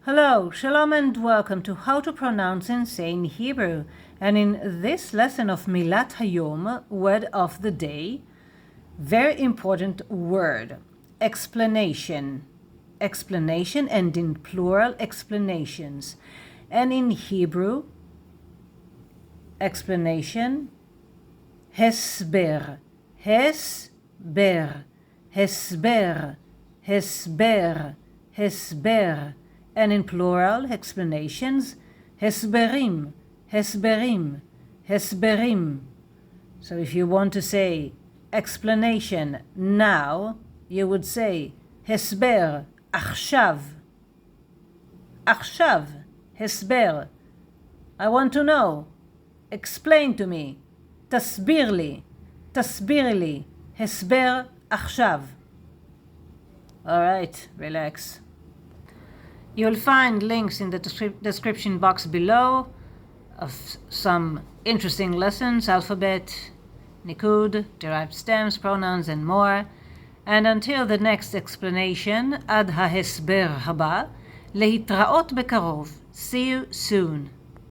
Hello, Shalom and welcome to How to Pronounce and Say in Hebrew. And in this lesson of Milat Hayom, word of the day, very important word, explanation. Explanation, and in plural, explanations. And in Hebrew, explanation, הסבר, הסבר, הסבר, הסבר, הסבר. And in plural, explanations, הסברים, הסברים, הסברים. So if you want to say explanation now, you would say הסבר, עכשיו. עכשיו, הסבר. I want to know. Explain to me. תסביר לי. תסביר לי. הסבר, עכשיו. All right, relax. You'll find links in the description box below of some interesting lessons, alphabet, Niqqud, derived stems, pronouns, and more. And until the next explanation, עד ההסבר הבא, להתראות בקרוב. See you soon.